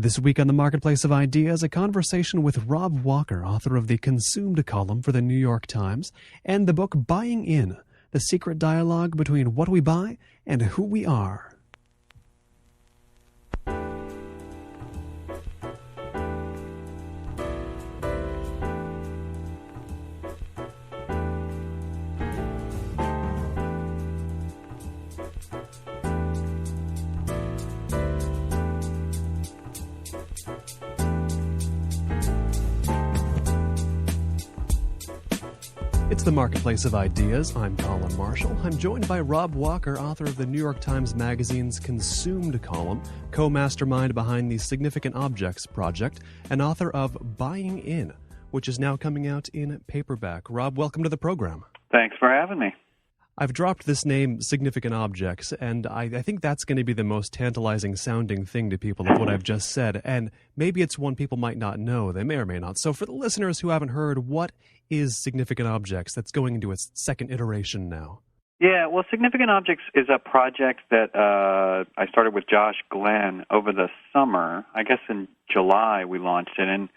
This week on the Marketplace of Ideas, a conversation with Rob Walker, author of the Consumed column for the New York Times, and the book Buying In, the secret dialogue between what we buy and who we are. It's the Marketplace of Ideas. I'm Colin Marshall. I'm joined by Rob Walker, author of the New York Times Magazine's Consumed column, co-mastermind behind the Significant Objects Project, and author of Buying In, which is now coming out in paperback. Rob, welcome to the program. Thanks for having me. I've dropped this name, Significant Objects, and I think that's going to be the most tantalizing sounding thing to people of what I've just said, and maybe it's one people might not know. They may or may not. So for the listeners who haven't heard, what is Significant Objects that's going into its second iteration now? Yeah, well, Significant Objects is a project that I started with Josh Glenn over the summer. I guess in July we launched it, and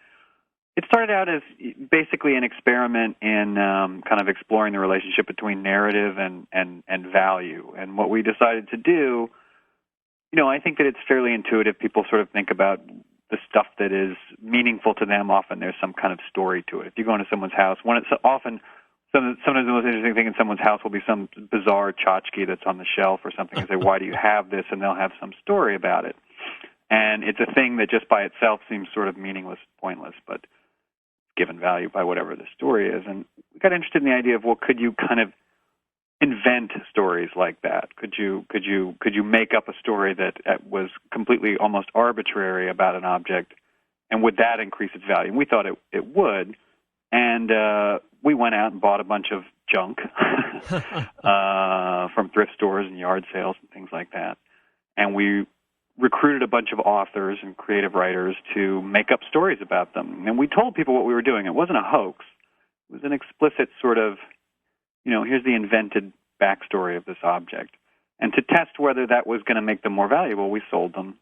it started out as basically an experiment in kind of exploring the relationship between narrative and value. And what we decided to do, I think that it's fairly intuitive. People sort of think about the stuff that is meaningful to them. Often there's some kind of story to it. If you go into someone's house, sometimes the most interesting thing in someone's house will be some bizarre tchotchke that's on the shelf or something, and say, why do you have this? And they'll have some story about it. And it's a thing that just by itself seems sort of meaningless, pointless, but given value by whatever the story is. And we got interested in the idea of, well, could you kind of invent stories like that? Could you make up a story that was completely almost arbitrary about an object, and would that increase its value? And we thought it would. And we went out and bought a bunch of junk from thrift stores and yard sales and things like that. And we recruited a bunch of authors and creative writers to make up stories about them. And we told people what we were doing. It wasn't a hoax. It was an explicit sort of, here's the invented backstory of this object. And to test whether that was going to make them more valuable, we sold them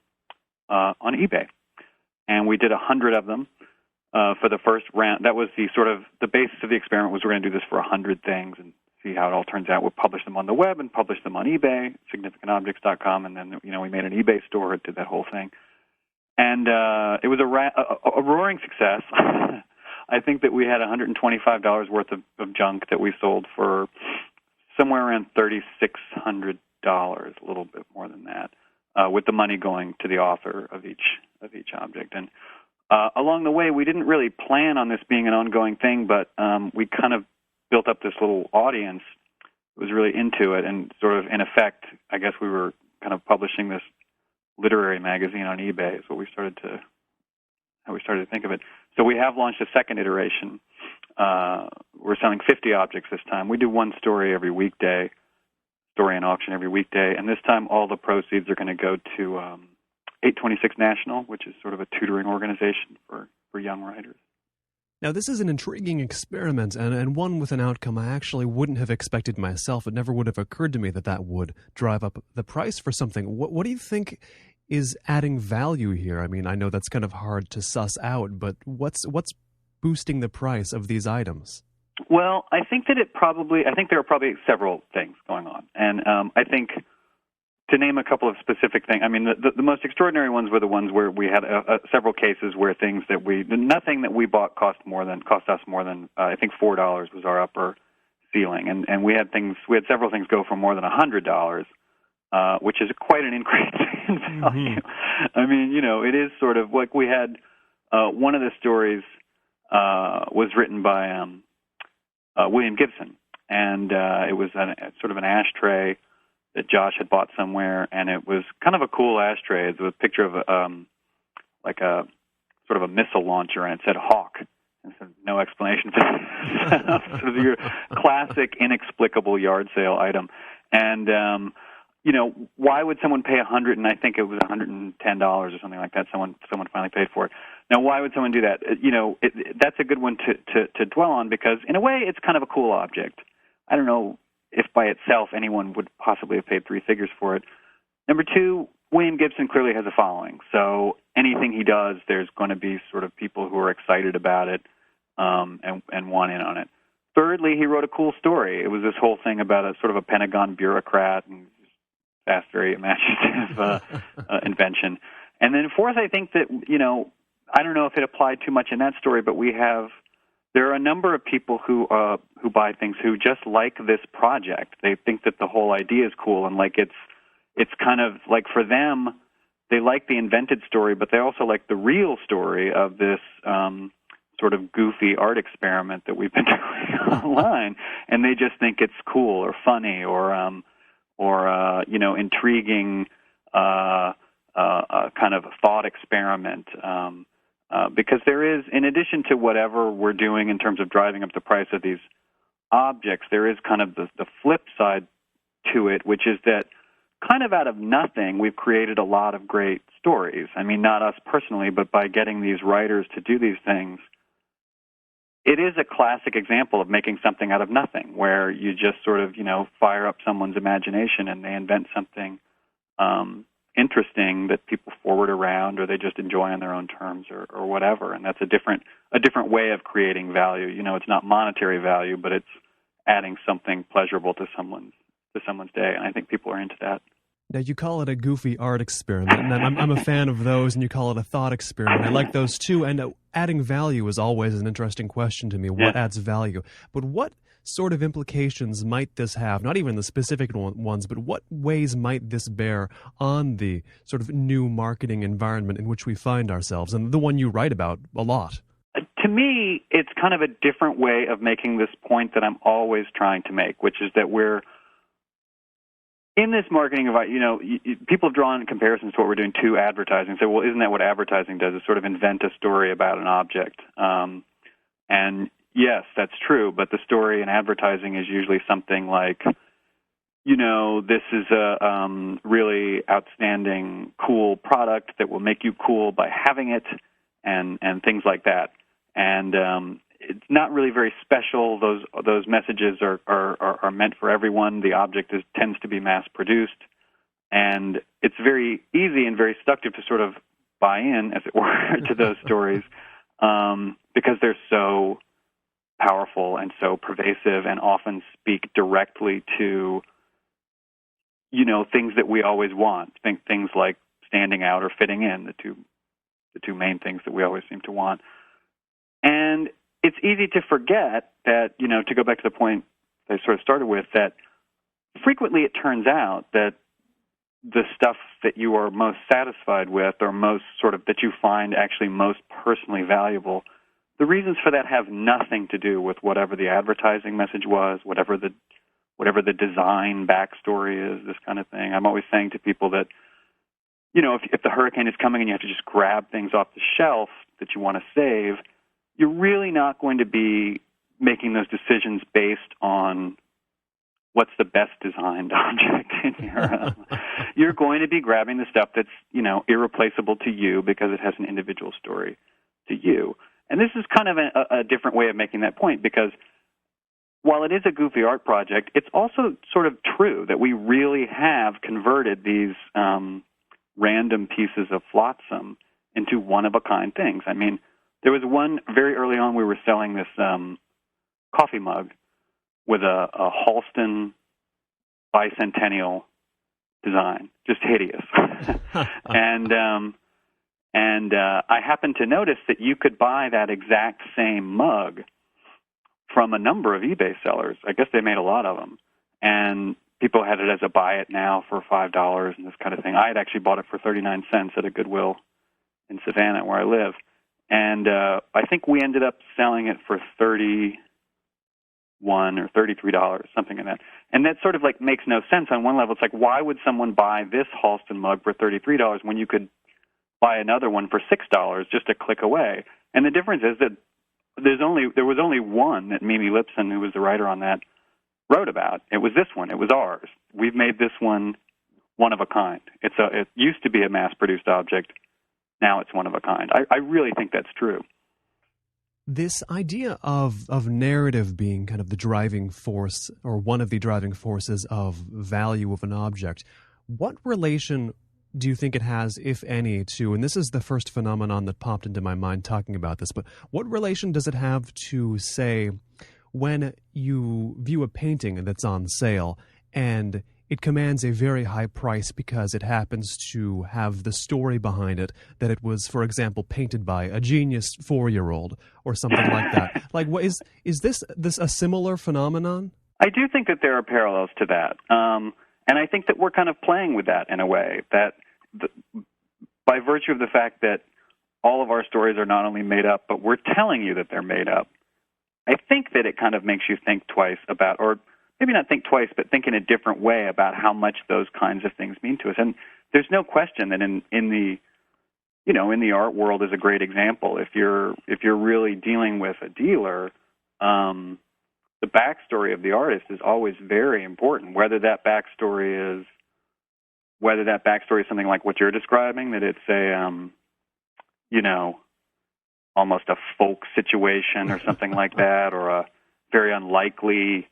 on eBay. And we did 100 of them for the first round. That was the basis of the experiment, was we're going to do this for 100 things and see how it all turns out. We'll publish them on the web and publish them on eBay, significantobjects.com, and then we made an eBay store that did that whole thing. And it was a roaring success. I think that we had $125 worth of junk that we sold for somewhere around $3,600, a little bit more than that, with the money going to the author of each object. And along the way, we didn't really plan on this being an ongoing thing, but we kind of built up this little audience that was really into it, and sort of, in effect, I guess we were kind of publishing this literary magazine on eBay is how we started to think of it. So we have launched a second iteration. We're selling 50 objects this time. We do one story every weekday, story and auction every weekday, and this time all the proceeds are going to go to 826 National, which is sort of a tutoring organization for young writers. Now, this is an intriguing experiment, and one with an outcome I actually wouldn't have expected myself. It never would have occurred to me that would drive up the price for something. What do you think is adding value here? I mean, I know that's kind of hard to suss out, but what's boosting the price of these items? Well, I think there are probably several things going on, and I think, to name a couple of specific things, I mean, the most extraordinary ones were the ones where we had several cases where nothing that we bought cost us more than I think $4 was our upper ceiling, and we had several things go for more than $100, which is quite an increase in value. Mm-hmm. I mean, it is sort of like we had one of the stories was written by William Gibson, and it was sort of an ashtray that Josh had bought somewhere, and it was kind of a cool ashtray. It was a picture of like a sort of a missile launcher, and it said Hawk. And so no explanation for that. Sort of your classic inexplicable yard sale item. And why would someone pay $100? And I think it was $110 or something like that. Someone finally paid for it. Now, why would someone do that? That's a good one to dwell on, because in a way, it's kind of a cool object. I don't know if by itself anyone would possibly have paid three figures for it. Number two, William Gibson clearly has a following. So anything he does, there's going to be sort of people who are excited about it and want in on it. Thirdly, he wrote a cool story. It was this whole thing about a sort of a Pentagon bureaucrat and fast, very imaginative invention. And then fourth, I think that, I don't know if it applied too much in that story, but there are a number of people who buy things who just like this project. They think that the whole idea is cool, and like it's kind of like for them, they like the invented story, but they also like the real story of this sort of goofy art experiment that we've been doing online, and they just think it's cool or funny or intriguing kind of thought experiment. Because there is, in addition to whatever we're doing in terms of driving up the price of these objects, there is kind of the flip side to it, which is that kind of out of nothing, we've created a lot of great stories. I mean, not us personally, but by getting these writers to do these things, it is a classic example of making something out of nothing, where you just sort of, fire up someone's imagination and they invent something interesting that people forward around or they just enjoy on their own terms or whatever. And that's a different way of creating value. It's not monetary value, but it's adding something pleasurable to someone's day. And I think people are into that. Now, you call it a goofy art experiment, and I'm a fan of those, and you call it a thought experiment. I like those too, and adding value is always an interesting question to me. What adds value? But what sort of implications might this have? Not even the specific ones, but what ways might this bear on the sort of new marketing environment in which we find ourselves, and the one you write about a lot? To me, it's kind of a different way of making this point that I'm always trying to make, which is that we're in this marketing environment. People have drawn comparisons to what we're doing to advertising. Say, well, isn't that what advertising does? Is sort of invent a story about an object. And yes, that's true, but the story in advertising is usually something like, this is a really outstanding, cool product that will make you cool by having it, and things like that. And it's not really very special. Those messages are meant for everyone. The object tends to be mass-produced, and it's very easy and very seductive to sort of buy in, as it were, to those stories because they're so powerful and so pervasive and often speak directly to, things that we always want. Things like standing out or fitting in, the two main things that we always seem to want. And it's easy to forget that, to go back to the point I sort of started with, that frequently it turns out that the stuff that you are most satisfied with or most sort of that you find actually most personally valuable, the reasons for that have nothing to do with whatever the advertising message was, whatever the design backstory is, this kind of thing. I'm always saying to people that, if the hurricane is coming and you have to just grab things off the shelf that you want to save, you're really not going to be making those decisions based on what's the best designed object in your You're going to be grabbing the stuff that's, irreplaceable to you because it has an individual story to you. And this is kind of a different way of making that point, because while it is a goofy art project, it's also sort of true that we really have converted these random pieces of flotsam into one-of-a-kind things. I mean, there was one very early on, we were selling this coffee mug with a Halston bicentennial design, just hideous. And I happened to notice that you could buy that exact same mug from a number of eBay sellers. I guess they made a lot of them. And people had it as a buy it now for $5 and this kind of thing. I had actually bought it for 39 cents at a Goodwill in Savannah, where I live. And I think we ended up selling it for $31 or $33, something like that. And that sort of like makes no sense on one level. It's like, why would someone buy this Halston mug for $33 when you could buy another one for $6 just a click away? And the difference is that there was only one that Mimi Lipson, who was the writer on that, wrote about. It was this one. It was ours. We've made this one of a kind. It used to be a mass-produced object. Now it's one of a kind. I really think that's true. This idea of narrative being kind of the driving force, or one of the driving forces of value of an object, what relation do you think it has, if any, to, and this is the first phenomenon that popped into my mind talking about this, but what relation does it have to, say, when you view a painting that's on sale and it commands a very high price because it happens to have the story behind it that it was, for example, painted by a genius 4-year-old or something like that? Like, what is this a similar phenomenon? I do think that there are parallels to that. And I think that we're kind of playing with that in a way, that by virtue of the fact that all of our stories are not only made up, but we're telling you that they're made up, I think that it kind of makes you think twice about, or maybe not think twice, but think in a different way about how much those kinds of things mean to us. And there's no question that in the art world is a great example. If you're really dealing with a dealer, the backstory of the artist is always very important, whether that backstory is something like what you're describing, that it's almost a folk situation or something like that, or a very unlikely,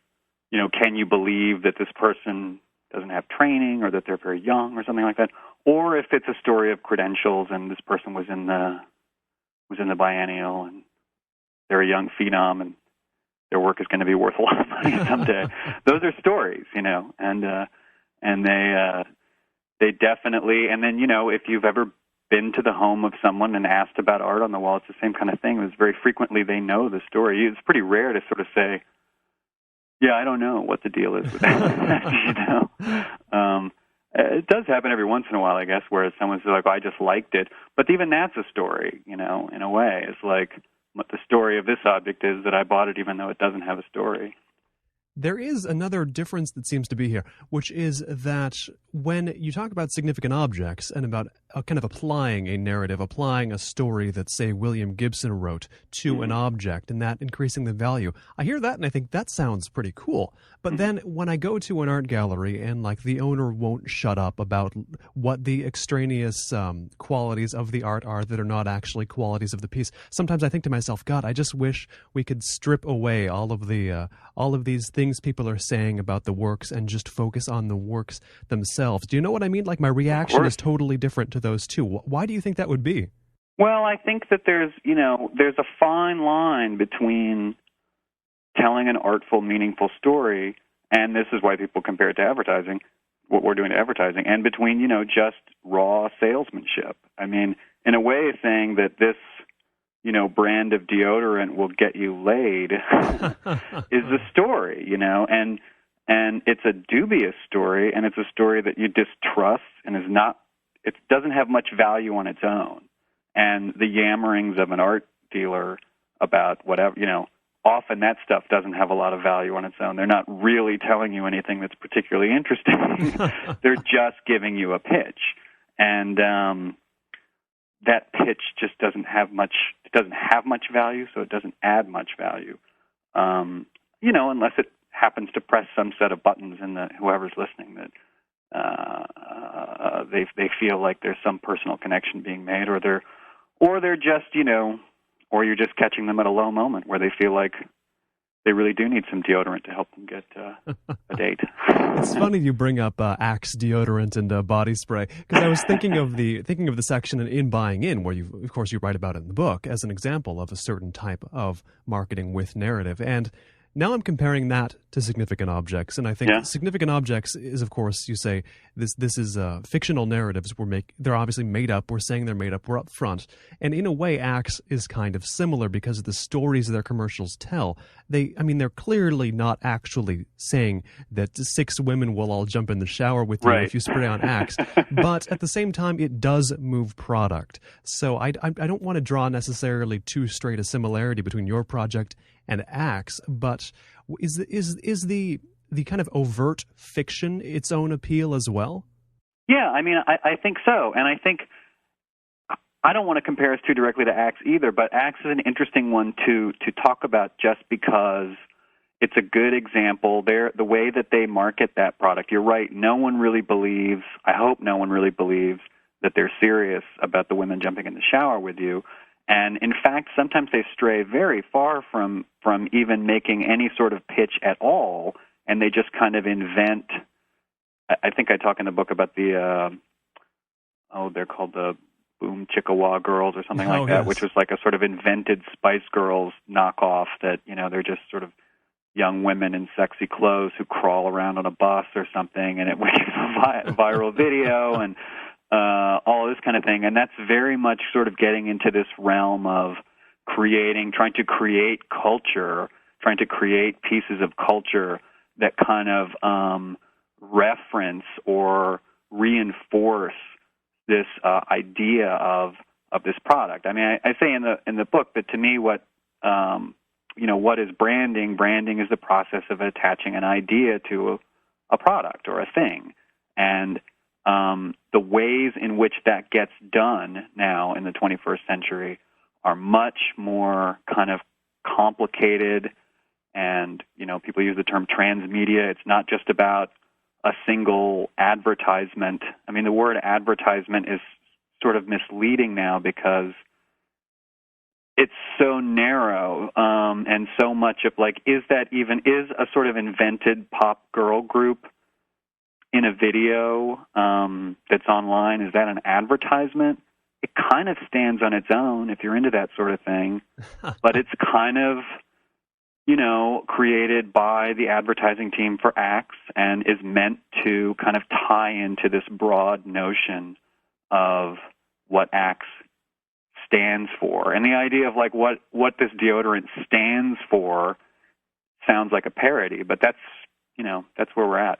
can you believe that this person doesn't have training or that they're very young or something like that, or if it's a story of credentials and this person was in the biennial and they're a young phenom and their work is going to be worth a lot of money someday. Those are stories, and they definitely. And then, if you've ever been to the home of someone and asked about art on the wall, it's the same kind of thing. It's very frequently they know the story. It's pretty rare to sort of say, "Yeah, I don't know what the deal is with that." It does happen every once in a while, I guess, where someone's like, "I just liked it," but even that's a story, in a way. It's like, what the story of this object is that I bought it even though it doesn't have a story. There is another difference that seems to be here, which is that when you talk about significant objects and about kind of applying a narrative, applying a story that, say, William Gibson wrote to an object and that increasing the value, I hear that and I think that sounds pretty cool. But then when I go to an art gallery and the owner won't shut up about what the extraneous qualities of the art are that are not actually qualities of the piece, sometimes I think to myself, God, I just wish we could strip away all of these things people are saying about the works and just focus on the works themselves. Do you know what I mean? Like, my reaction is totally different to those two. Why do you think that would be? Well, I think that there's a fine line between telling an artful, meaningful story, and this is why people compare it to advertising, what we're doing to advertising, and between, just raw salesmanship. I mean, in a way, saying that this, brand of deodorant will get you laid is the story, and it's a dubious story, and it's a story that you distrust and it doesn't have much value on its own. And the yammerings of an art dealer about whatever, often that stuff doesn't have a lot of value on its own. They're not really telling you anything that's particularly interesting. They're just giving you a pitch. And that pitch just doesn't have much value, so it doesn't add much value. Unless it happens to press some set of buttons in whoever's listening that they feel like there's some personal connection being made, or they're just, or you're just catching them at a low moment where they feel like they really do need some deodorant to help them get a date. It's funny you bring up Axe deodorant and body spray, because I was thinking of the section in Buying In, where you write about it in the book as an example of a certain type of marketing with narrative. And now I'm comparing that to significant objects, and I think significant objects is, of course, you say this is fictional narratives. They're obviously made up. We're saying they're made up. We're up front, and in a way, Axe is kind of similar because of the stories their commercials tell. They're clearly not actually saying that 6 women will all jump in the shower with you if you spray on Axe, but at the same time, it does move product. So I don't want to draw necessarily too straight a similarity between your project and Axe, but is the kind of overt fiction its own appeal as well? Yeah, I think so, and I think I don't want to compare us too directly to Axe either, but Axe is an interesting one to talk about just because it's a good example. The way that they market that product, you're right, I hope no one really believes that they're serious about the women jumping in the shower with you. And in fact, sometimes they stray very far from even making any sort of pitch at all, and they just kind of invent. I think I talk in the book about the they're called the Boom Chickasaw Girls or something like that, yes. which was like a sort of invented Spice Girls knockoff that, they're just sort of young women in sexy clothes who crawl around on a bus or something, and it became a viral video and all this kind of thing. And that's very much sort of getting into this realm of trying to create culture, trying to create pieces of culture that kind of reference or reinforce this idea of this product. I mean, I say in the book that to me, what is branding? Branding is the process of attaching an idea to a product or a thing, and the ways in which that gets done now in the 21st century are much more kind of complicated. And people use the term transmedia. It's not just about a single advertisement. I mean, the word advertisement is sort of misleading now because it's so narrow, and so much of is a sort of invented pop girl group in a video that's online, is that an advertisement? It kind of stands on its own if you're into that sort of thing, but it's kind of created by the advertising team for Axe and is meant to kind of tie into this broad notion of what Axe stands for. And the idea of what this deodorant stands for sounds like a parody, but that's where we're at.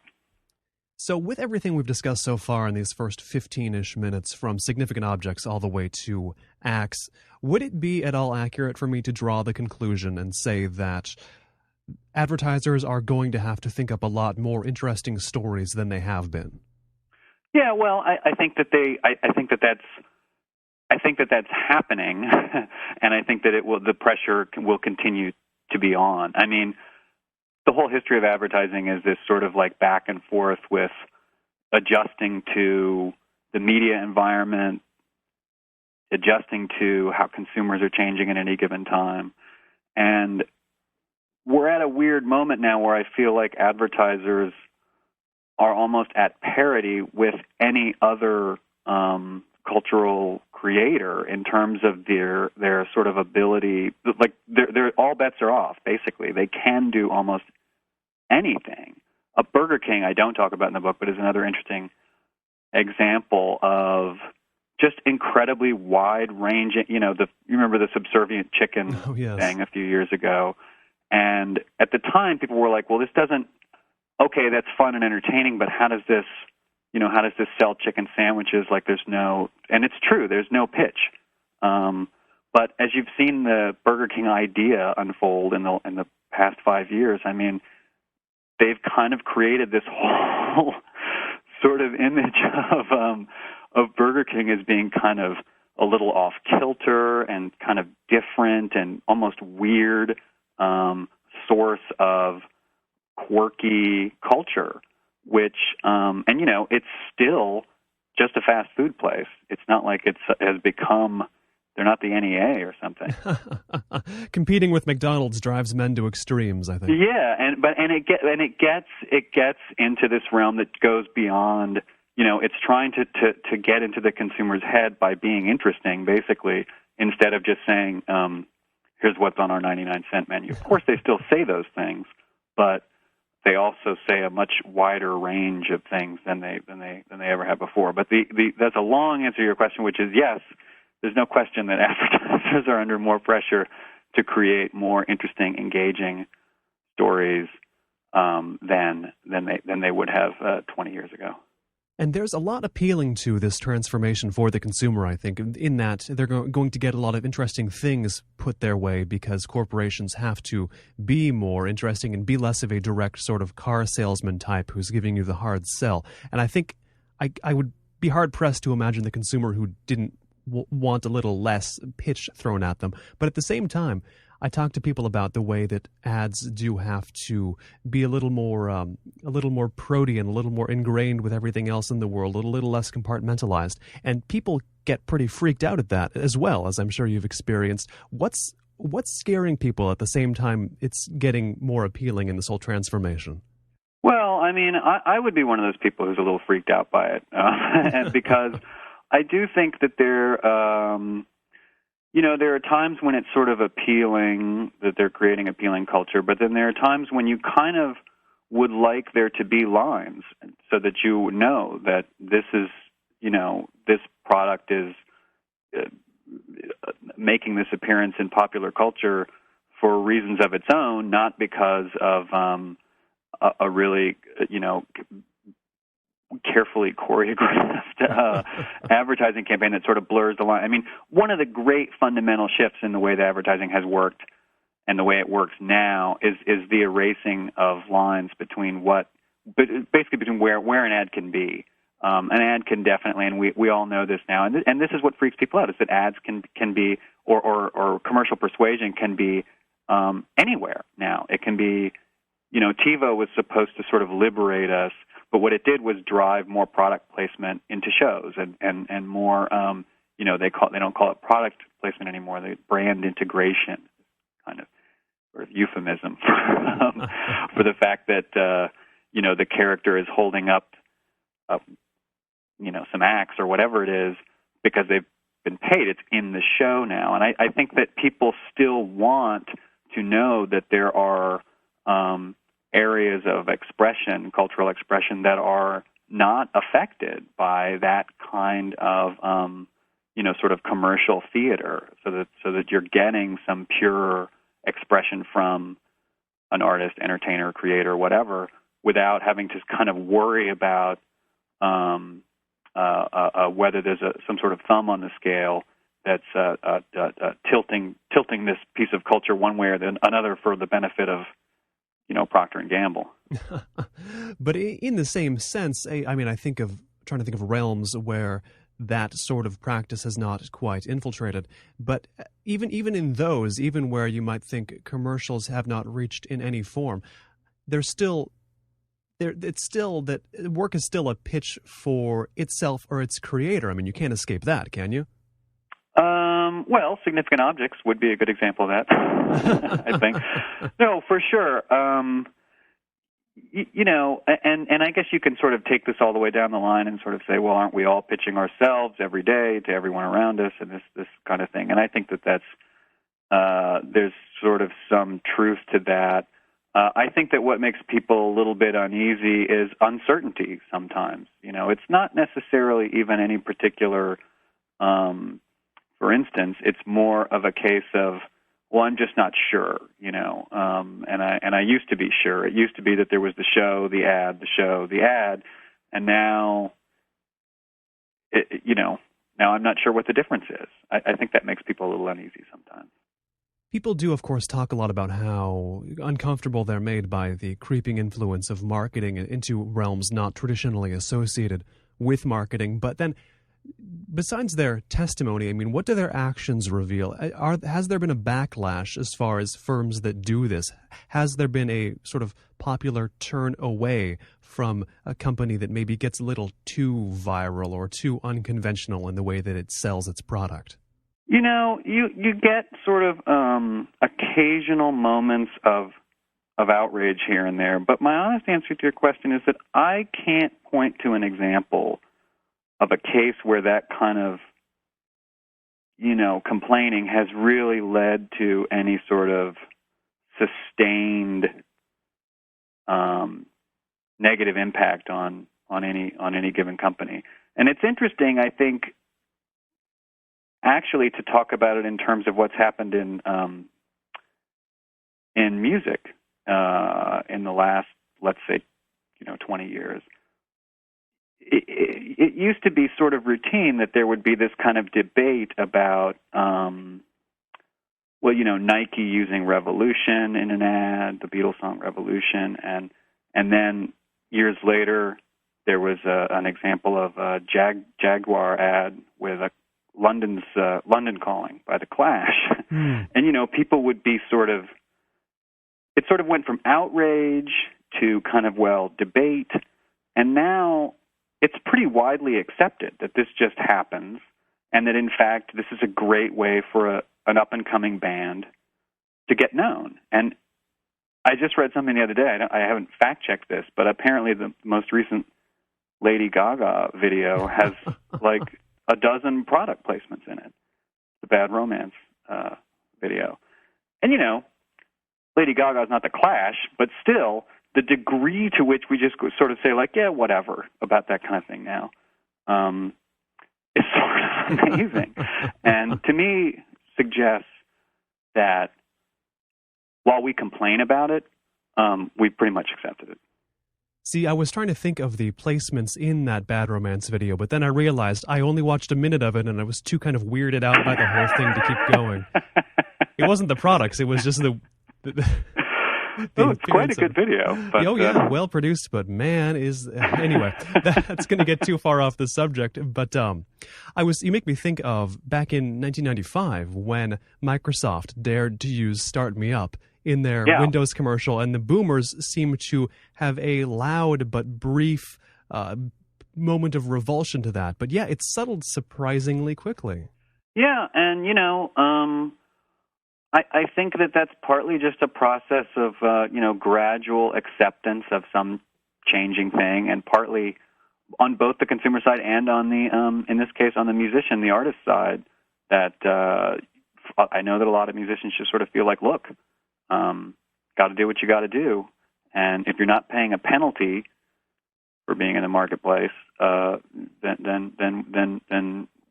So with everything we've discussed so far in these first 15-ish minutes, from significant objects all the way to Axe, would it be at all accurate for me to draw the conclusion and say that advertisers are going to have to think up a lot more interesting stories than they have been? Yeah, well, I think that that's happening, and I think that the pressure will continue to be on. I mean, the whole history of advertising is this sort of back and forth with adjusting to the media environment, adjusting to how consumers are changing at any given time. And we're at a weird moment now where I feel like advertisers are almost at parity with any other cultural creator in terms of their sort of ability. They're all bets are off, basically. They can do almost anything. A Burger King, I don't talk about in the book, but is another interesting example of just incredibly wide-ranging. You remember the subservient chicken thing a few years ago, and at the time, people were like, "Well, this doesn't. Okay, that's fun and entertaining, but how does this sell chicken sandwiches?" And it's true, there's no pitch. But as you've seen the Burger King idea unfold in the past 5 years, I mean, they've kind of created this whole sort of image of Burger King as being kind of a little off kilter and kind of different and almost weird source of quirky culture, which it's still just a fast food place. It's not like it has become. They're not the NEA or something. Competing with McDonald's drives men to extremes, I think. Yeah, and it gets into this realm that goes beyond. It's trying to get into the consumer's head by being interesting, basically, instead of just saying, "Here's what's on our 99-cent menu." Of course, they still say those things, but they also say a much wider range of things than they ever have before. But that's a long answer to your question, which is yes. There's no question that advertisers are under more pressure to create more interesting, engaging stories than they would have 20 years ago. And there's a lot appealing to this transformation for the consumer, I think, in that they're going to get a lot of interesting things put their way because corporations have to be more interesting and be less of a direct sort of car salesman type who's giving you the hard sell. And I think I would be hard-pressed to imagine the consumer who didn't want a little less pitch thrown at them. But at the same time, I talk to people about the way that ads do have to be a little more protean, a little more ingrained with everything else in the world, a little less compartmentalized. And people get pretty freaked out at that as well, as I'm sure you've experienced. What's scaring people at the same time it's getting more appealing in this whole transformation? Well, I mean, I would be one of those people who's a little freaked out by it, and because I do think that there are times when it's sort of appealing that they're creating appealing culture, but then there are times when you kind of would like there to be lines so that you know that this is, this product is making this appearance in popular culture for reasons of its own, not because of a really, carefully choreographed advertising campaign that sort of blurs the line. I mean, one of the great fundamental shifts in the way that advertising has worked and the way it works now is the erasing of lines between between where an ad can be. An ad can definitely, and we all know this now, and this is what freaks people out, is that ads can be, or commercial persuasion can be anywhere now. It can be, TiVo was supposed to sort of liberate us, but what it did was drive more product placement into shows and more, they don't call it product placement anymore, they brand integration, kind of, or euphemism for the fact that, the character is holding up, some axe or whatever it is because they've been paid. It's in the show now. And I think that people still want to know that there are areas of expression, cultural expression, that are not affected by that kind of, sort of commercial theater, so that you're getting some pure expression from an artist, entertainer, creator, whatever, without having to kind of worry about whether there's some sort of thumb on the scale that's tilting this piece of culture one way or another for the benefit of, Procter and Gamble. But in the same sense, I mean, trying to think of realms where that sort of practice has not quite infiltrated. But even in those, even where you might think commercials have not reached in any form, it's still that work is still a pitch for itself or its creator. I mean, you can't escape that, can you? Well, Significant Objects would be a good example of that, I think. No, for sure. And I guess you can sort of take this all the way down the line and sort of say, well, aren't we all pitching ourselves every day to everyone around us and this kind of thing? And I think that's there's sort of some truth to that. I think that what makes people a little bit uneasy is uncertainty sometimes. It's not necessarily even any particular, for instance, it's more of a case of, well, I'm just not sure, and I used to be sure. It used to be that there was the show, the ad, the show, the ad, and now, now I'm not sure what the difference is. I think that makes people a little uneasy sometimes. People do, of course, talk a lot about how uncomfortable they're made by the creeping influence of marketing into realms not traditionally associated with marketing. But then, besides their testimony, I mean, what do their actions reveal? Has there been a backlash as far as firms that do this? Has there been a sort of popular turn away from a company that maybe gets a little too viral or too unconventional in the way that it sells its product? You get sort of occasional moments of outrage here and there, but my honest answer to your question is that I can't point to an example of a case where that kind of, complaining has really led to any sort of sustained negative impact on any given company. And it's interesting, I think, actually, to talk about it in terms of what's happened in music in the last, let's say, 20 years. It used to be sort of routine that there would be this kind of debate about, Nike using Revolution in an ad, the Beatles song Revolution, and then years later there was an example of a Jaguar ad with a London Calling by The Clash. And, people would be it sort of went from outrage to kind of, debate, and now it's pretty widely accepted that this just happens and that, in fact, this is a great way for an up-and-coming band to get known. And I just read something the other day, I haven't fact-checked this, but apparently the most recent Lady Gaga video has, a dozen product placements in it. The Bad Romance video. And, Lady Gaga's not the Clash, but still, the degree to which we just sort of say, like, yeah, whatever, about that kind of thing now, is sort of amazing. And to me, suggests that while we complain about it, we pretty much accepted it. See, I was trying to think of the placements in that Bad Romance video, but then I realized I only watched a minute of it, and I was too kind of weirded out by the whole thing to keep going. It wasn't the products; it was just the it's quite a good video. But, oh yeah, well produced, but man, anyway. That's going to get too far off the subject. But you make me think of back in 1995 when Microsoft dared to use "Start Me Up" in their Windows commercial, and the boomers seem to have a loud but brief moment of revulsion to that. But yeah, it settled surprisingly quickly. Yeah, and I think that's partly just a process of gradual acceptance of some changing thing, and partly on both the consumer side and on the in this case on the musician, the artist side, that I know that a lot of musicians just sort of feel like, look, got to do what you got to do, and if you're not paying a penalty for being in the marketplace, then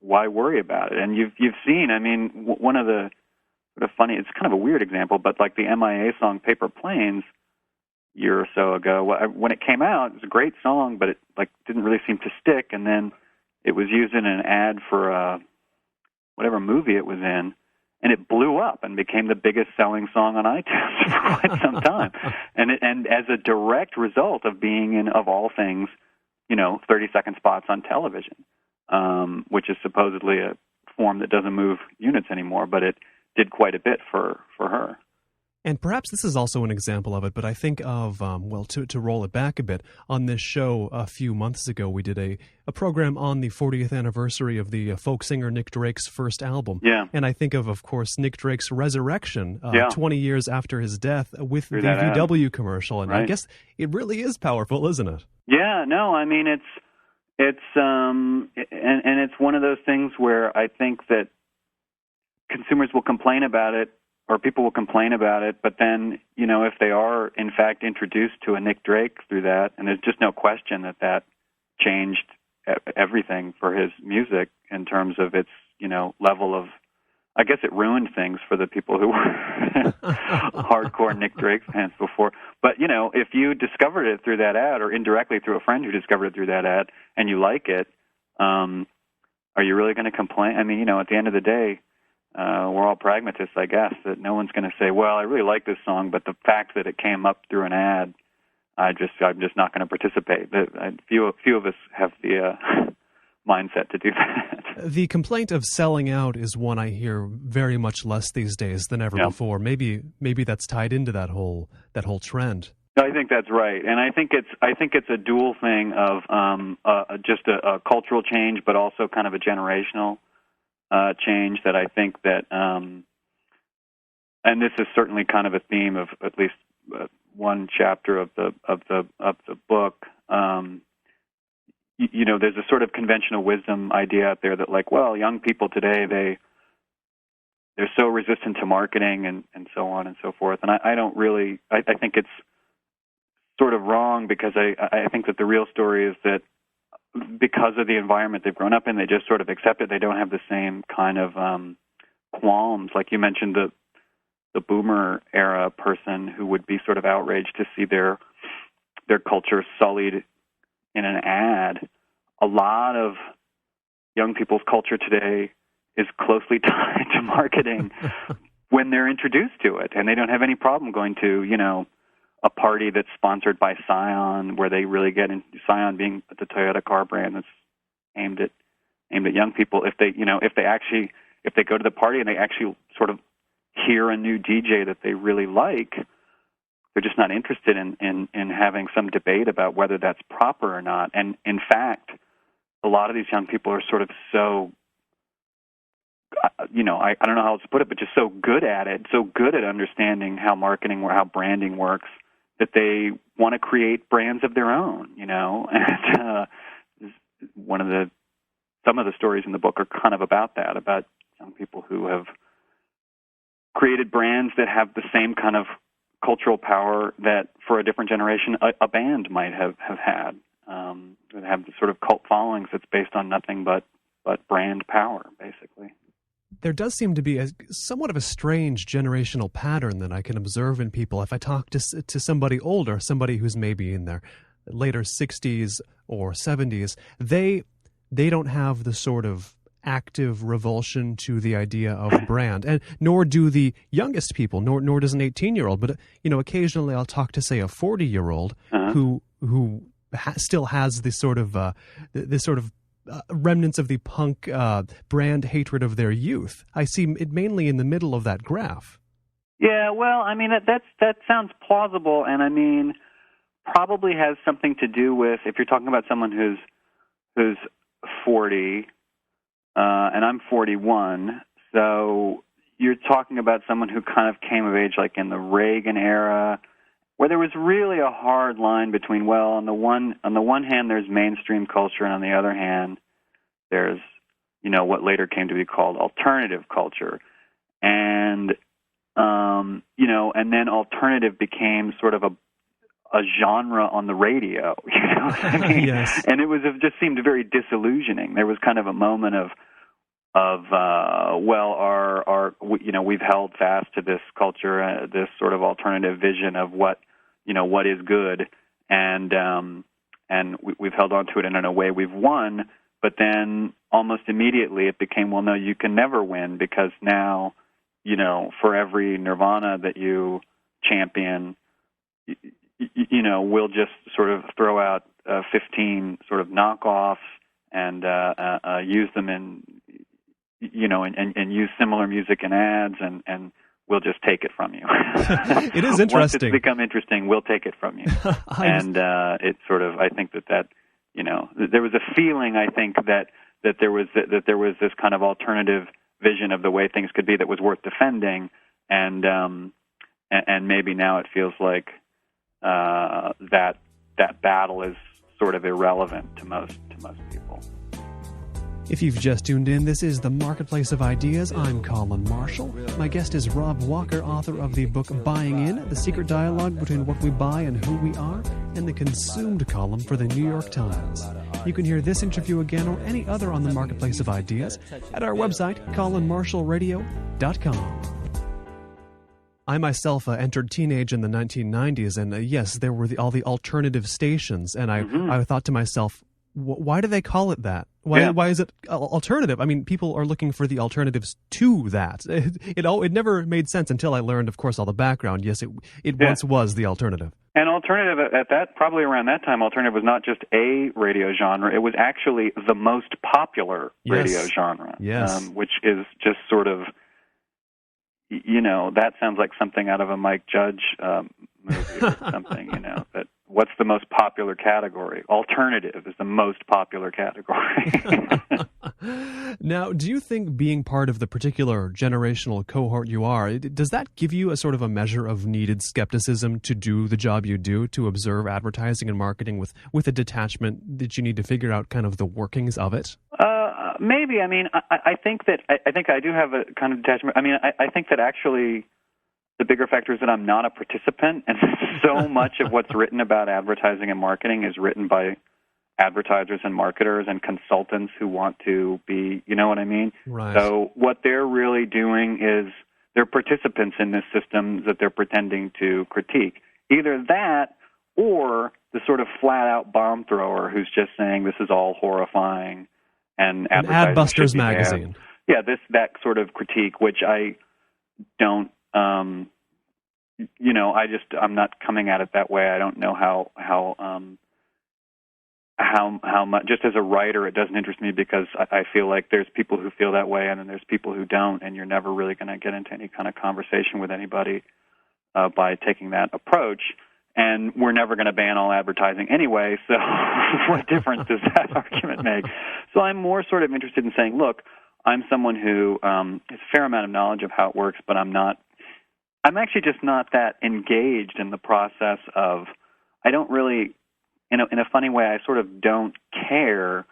why worry about it? And you've seen, I mean, one of the sort of funny, it's kind of a weird example, but like the MIA song "Paper Planes" a year or so ago, when it came out, it was a great song, but it didn't really seem to stick, and then it was used in an ad for whatever movie it was in, and it blew up and became the biggest selling song on iTunes for quite some time. And as a direct result of being in, of all things, 30-second spots on television, which is supposedly a form that doesn't move units anymore, but it did quite a bit for her. And perhaps this is also an example of it, but I think of, to roll it back a bit, on this show a few months ago, we did a program on the 40th anniversary of the folk singer Nick Drake's first album. Yeah. And I think of course, Nick Drake's resurrection 20 years after his death with the VW commercial. And right. I guess it really is powerful, isn't it? Yeah, no, I mean, it's and it's one of those things where I think that consumers will complain about it, or people will complain about it, but then, if they are, in fact, introduced to a Nick Drake through that, and there's just no question that changed everything for his music in terms of its, level of, I guess it ruined things for the people who were hardcore Nick Drake fans before. But, if you discovered it through that ad, or indirectly through a friend who discovered it through that ad, and you like it, are you really going to complain? I mean, at the end of the day, we're all pragmatists, I guess, that no one's going to say, well, I really like this song, but the fact that it came up through an ad, I'm just not going to participate. Few of us have the mindset to do that. The complaint of selling out is one I hear very much less these days than ever before. Maybe that's tied into that whole trend. I think that's right, and I think it's a dual thing of just a cultural change, but also kind of a generational change that I think that, and this is certainly kind of a theme of at least one chapter of the book. There's a sort of conventional wisdom idea out there that, like, well, young people today they're so resistant to marketing and so on and so forth, and I don't really. I think it's sort of wrong, because I think that the real story is that, because of the environment they've grown up in, they just sort of accept it. They don't have the same kind of qualms. Like you mentioned, the boomer era person who would be sort of outraged to see their culture sullied in an ad. A lot of young people's culture today is closely tied to marketing when they're introduced to it, and they don't have any problem going to, a party that's sponsored by Scion, where they really get into Scion being the Toyota car brand that's aimed at young people. If they go to the party and they actually sort of hear a new DJ that they really like, they're just not interested in having some debate about whether that's proper or not. And in fact, a lot of these young people are sort of so, I don't know how else to put it, but just so good at it, so good at understanding how marketing or how branding works, that they want to create brands of their own, And one of the some of the stories in the book are kind of about that, about young people who have created brands that have the same kind of cultural power that for a different generation a band might have had, that have the sort of cult followings that's based on nothing but brand power, basically. There does seem to be somewhat of a strange generational pattern that I can observe in people. If I talk to somebody older, somebody who's maybe in their later 60s or 70s, they don't have the sort of active revulsion to the idea of brand, and nor do the youngest people, nor does an 18-year-old. But occasionally I'll talk to, say, a 40-year-old who still has this sort of remnants of the punk brand hatred of their youth. I see it mainly in the middle of that graph. Yeah, well, I mean, that sounds plausible, and I mean, probably has something to do with, if you're talking about someone who's 40, and I'm 41, so you're talking about someone who kind of came of age like in the Reagan era, where there was really a hard line between, well, on the one hand there's mainstream culture, and on the other hand there's, what later came to be called alternative culture. And, and then alternative became sort of a genre on the radio, what I mean? Yes. And it just seemed very disillusioning. There was kind of a moment of we've held fast to this culture, this sort of alternative vision of what is good, and we've held on to it, and in a way we've won. But then almost immediately it became, well, no, you can never win, because now, for every Nirvana that you champion, we'll just sort of throw out 15 sort of knockoffs and use them in, and use similar music in ads, and we'll just take it from you. It is interesting. Once it's become interesting, we'll take it from you. And it sort of, I think that there was a feeling, I think, that there was this kind of alternative vision of the way things could be that was worth defending, and maybe now it feels like that battle is sort of irrelevant to most people. If you've just tuned in, this is The Marketplace of Ideas. I'm Colin Marshall. My guest is Rob Walker, author of the book Buying In, the secret dialogue between what we buy and who we are, and the consumed column for the New York Times. You can hear this interview again or any other on The Marketplace of Ideas at our website, colinmarshallradio.com. I myself entered teenage in the 1990s, and yes, there were all the alternative stations, and I thought to myself, why do they call it that? Why is it alternative? I mean, people are looking for the alternatives to that. It never made sense until I learned, of course, all the background. Yes, it once was the alternative. And alternative probably around that time, alternative was not just a radio genre. It was actually the most popular radio genre. Yes. Which is just sort of, that sounds like something out of a Mike Judge movie or something, that what's the most popular category? Alternative is the most popular category. Now, do you think being part of the particular generational cohort you are, does that give you a sort of a measure of needed skepticism to do the job you do, to observe advertising and marketing with a detachment that you need to figure out kind of the workings of it? Maybe. I mean, I think I do have a kind of detachment. I mean, I think that actually the bigger factor is that I'm not a participant, and so much of what's written about advertising and marketing is written by advertisers and marketers and consultants who want to be, you know what I mean? Right. So what they're really doing is they're participants in this system that they're pretending to critique. Either that or the sort of flat-out bomb thrower who's just saying this is all horrifying and Adbusters magazine. Yeah, that sort of critique, which I don't, I'm not coming at it that way. I don't know how much, just as a writer, it doesn't interest me, because I feel like there's people who feel that way and then there's people who don't, and you're never really going to get into any kind of conversation with anybody by taking that approach. And we're never going to ban all advertising anyway, so what difference does that argument make? So I'm more sort of interested in saying, look, I'm someone who has a fair amount of knowledge of how it works, but I'm actually just not that engaged in the process of, I don't really, in a funny way, I sort of don't care,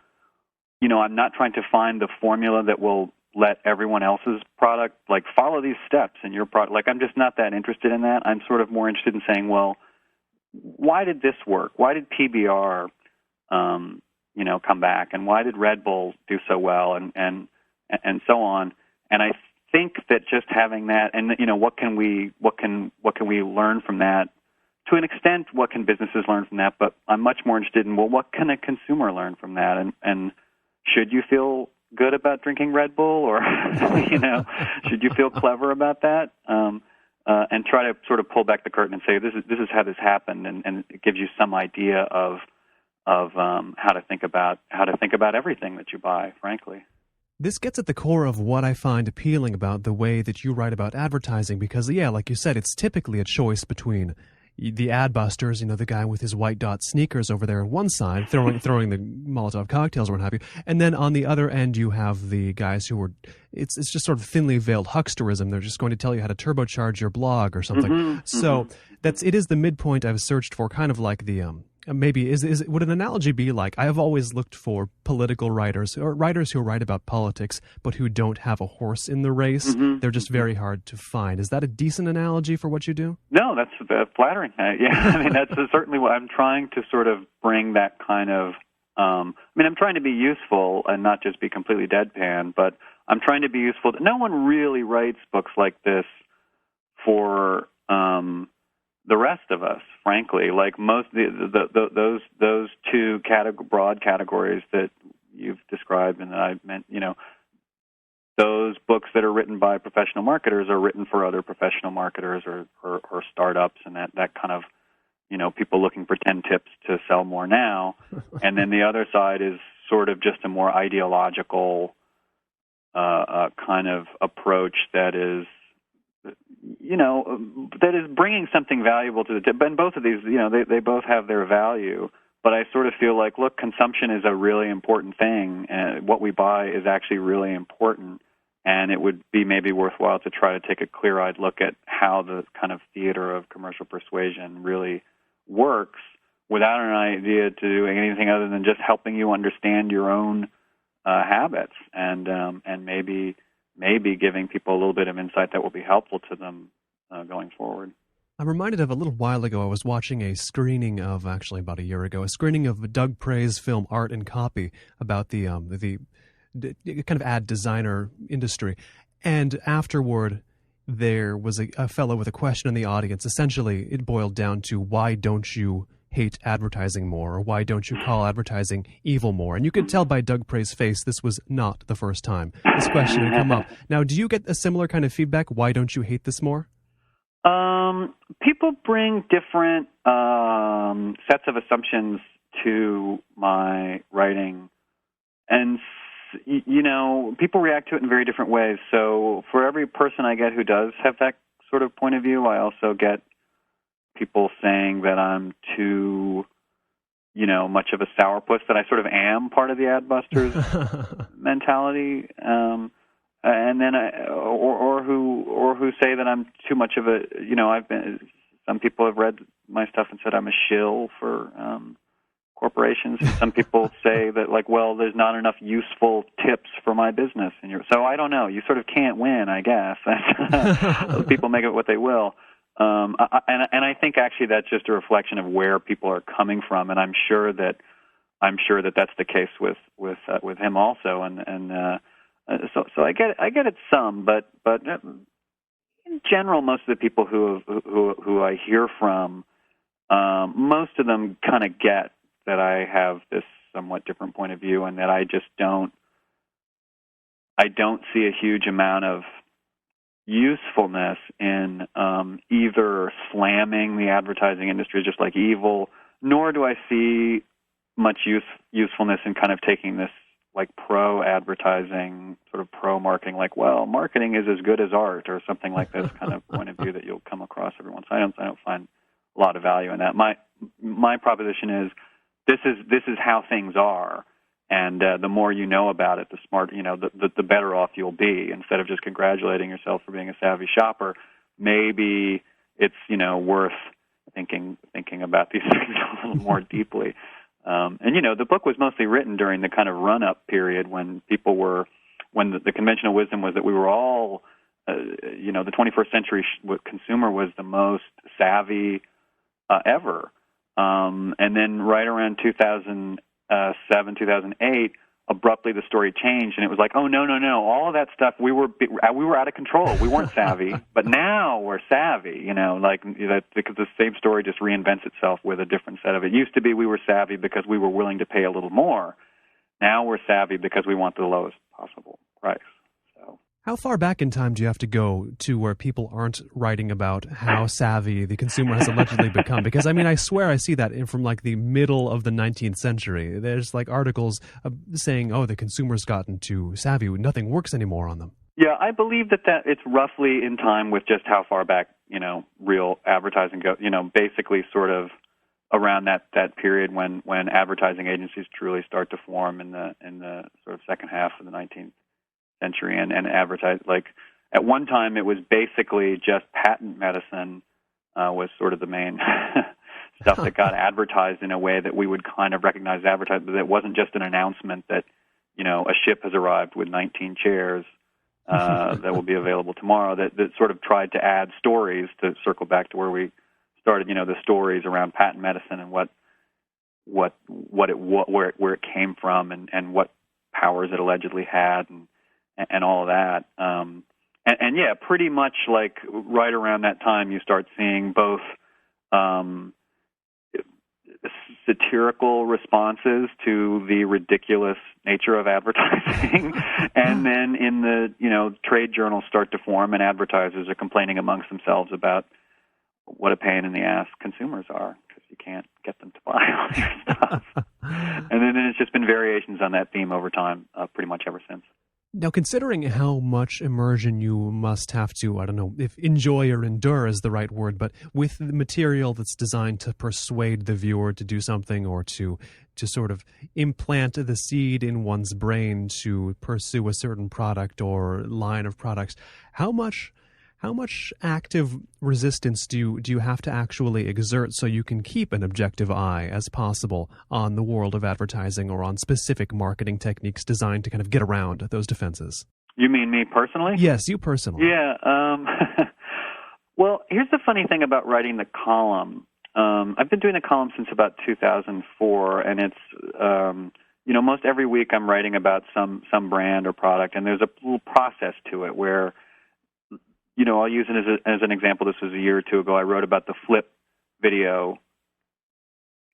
I'm not trying to find the formula that will let everyone else's product, like, follow these steps in your product. Like, I'm just not that interested in that. I'm sort of more interested in saying, well, why did this work? Why did PBR, come back? And why did Red Bull do so well? And so on. And I think that just having that, and, what can we learn from that? To an extent, what can businesses learn from that? But I'm much more interested in, well, what can a consumer learn from that? And should you feel good about drinking Red Bull, or should you feel clever about that? And try to sort of pull back the curtain and say, this is how this happened, and it gives you some idea of how to think about everything that you buy, frankly. This gets at the core of what I find appealing about the way that you write about advertising, because, like you said, it's typically a choice between the ad busters, the guy with his white dot sneakers over there on one side, throwing the Molotov cocktails or what have you, and then on the other end you have the guys who are, it's just sort of thinly veiled hucksterism. They're just going to tell you how to turbocharge your blog or something. Mm-hmm, so it is the midpoint I've searched for, kind of like the maybe would an analogy be like, I have always looked for political writers, or writers who write about politics but who don't have a horse in the race. Mm-hmm. They're just very hard to find. Is that a decent analogy for what you do? No, that's flattering. That's certainly what I'm trying to sort of bring, that kind of, I'm trying to be useful and not just be completely deadpan, but I'm trying to be useful. No one really writes books like this for the rest of us, frankly. Like most those two broad categories that you've described and that I meant, those books that are written by professional marketers are written for other professional marketers or startups, and that kind of, people looking for 10 tips to sell more now. And then the other side is sort of just a more ideological kind of approach that is, that is bringing something valuable to the table. And both of these, they both have their value. But I sort of feel like, look, consumption is a really important thing, and what we buy is actually really important. And it would be maybe worthwhile to try to take a clear-eyed look at how the kind of theater of commercial persuasion really works, without an idea to doing anything other than just helping you understand your own habits, and maybe giving people a little bit of insight that will be helpful to them going forward. I'm reminded of a little while ago, I was watching a screening of, actually about a year ago, a screening of Doug Prey's film Art and Copy about the kind of ad designer industry. And afterward, there was a fellow with a question in the audience. Essentially, it boiled down to, why don't you hate advertising more, or why don't you call advertising evil more? And you could tell by Doug Prey's face this was not the first time this question had come up. Now, do you get a similar kind of feedback? Why don't you hate this more? People bring different sets of assumptions to my writing, and people react to it in very different ways. So for every person I get who does have that sort of point of view, I also get people saying that I'm too, much of a sourpuss, that I sort of am part of the ad busters mentality, and then or who say that I'm too much of a, some people have read my stuff and said I'm a shill for corporations. Some people say that, like, well, there's not enough useful tips for my business, so I don't know. You sort of can't win, I guess. People make it what they will. And I think actually that's just a reflection of where people are coming from, and I'm sure that that's the case with him also, and so I get it some, but in general, most of the people who I hear from, most of them kind of get that I have this somewhat different point of view, and that I just don't see a huge amount of usefulness in either slamming the advertising industry just like evil, nor do I see much usefulness in kind of taking this like pro-advertising, sort of pro-marketing, like, well, marketing is as good as art, or something like this kind of point of view that you'll come across every once. I don't find a lot of value in that. My proposition is this is how things are. And the more you know about it, the smarter, the better off you'll be. Instead of just congratulating yourself for being a savvy shopper, maybe it's worth thinking about these things a little more deeply. And the book was mostly written during the kind of run-up period when the conventional wisdom was that we were all, the 21st century consumer was the most savvy ever. And then right around 2007, 2008, abruptly the story changed, and it was like, oh, no, all of that stuff, we were out of control. We weren't savvy, but now we're savvy, because the same story just reinvents itself with a different set of it. It used to be we were savvy because we were willing to pay a little more. Now we're savvy because we want the lowest possible price. How far back in time do you have to go to where people aren't writing about how savvy the consumer has allegedly become? Because, I swear I see that from like the middle of the 19th century. There's like articles saying, oh, the consumer's gotten too savvy. Nothing works anymore on them. Yeah, I believe that it's roughly in time with just how far back, real advertising goes, basically sort of around that period when advertising agencies truly start to form in the sort of second half of the 19th century and advertise. Like at one time it was basically just patent medicine was sort of the main stuff that got advertised in a way that we would kind of recognize advertised, but it wasn't just an announcement that a ship has arrived with 19 chairs that will be available tomorrow, that sort of tried to add stories to circle back to where we started, the stories around patent medicine and where it came from and what powers it allegedly had and all of that. And yeah, pretty much like right around that time you start seeing both satirical responses to the ridiculous nature of advertising, and then in the trade journals start to form and advertisers are complaining amongst themselves about what a pain in the ass consumers are because you can't get them to buy all your stuff. And then it's just been variations on that theme over time, pretty much ever since. Now, considering how much immersion you must have to, I don't know if enjoy or endure is the right word, but with the material that's designed to persuade the viewer to do something or to sort of implant the seed in one's brain to pursue a certain product or line of products, how much active resistance do you have to actually exert so you can keep an objective eye as possible on the world of advertising or on specific marketing techniques designed to kind of get around those defenses? You mean me personally? Yes, you personally. Yeah. Well, here's the funny thing about writing the column. I've been doing the column since about 2004, and it's most every week I'm writing about some brand or product, and there's a little process to it where I'll use it as an example. This was a year or two ago. I wrote about the Flip video